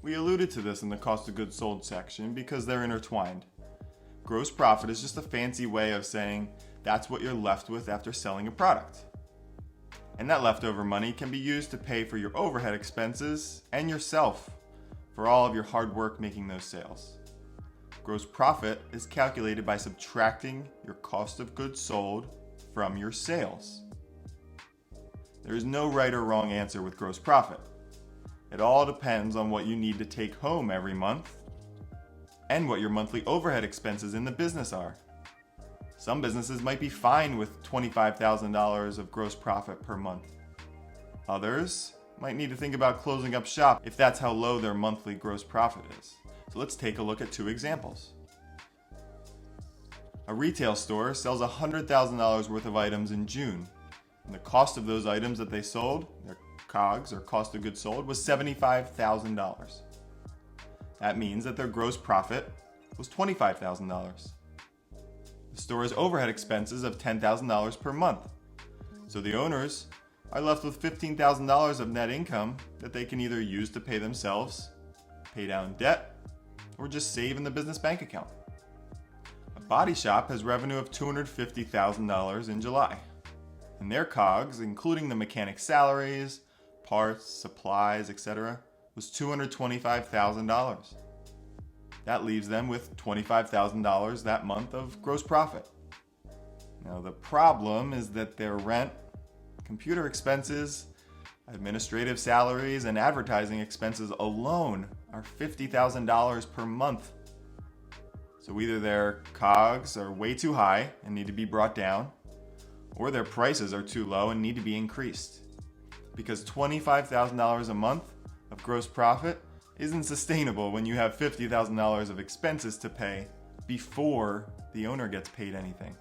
We alluded to this in the cost of goods sold section because they're intertwined. Gross profit is just a fancy way of saying that's what you're left with after selling a product. And that leftover money can be used to pay for your overhead expenses and yourself for all of your hard work making those sales. Gross profit is calculated by subtracting your cost of goods sold from your sales. There is no right or wrong answer with gross profit. It all depends on what you need to take home every month and what your monthly overhead expenses in the business are. Some businesses might be fine with $25,000 of gross profit per month. Others might need to think about closing up shop if that's how low their monthly gross profit is. So let's take a look at two examples. A retail store sells $100,000 worth of items in June, and the cost of those items that they sold, their COGS or cost of goods sold, was $75,000. That means that their gross profit was $25,000. The store has overhead expenses of $10,000 per month, so the owners are left with $15,000 of net income that they can either use to pay themselves, pay down debt, or just save in the business bank account. A body shop has revenue of $250,000 in July, and their COGS, including the mechanic's salaries, parts, supplies, etc., was $225,000. That leaves them with $25,000 that month of gross profit. Now the problem is that their rent, computer expenses, administrative salaries, and advertising expenses alone are $50,000 per month. So either their COGS are way too high and need to be brought down, or their prices are too low and need to be increased. Because $25,000 a month of gross profit isn't sustainable when you have $50,000 of expenses to pay before the owner gets paid anything.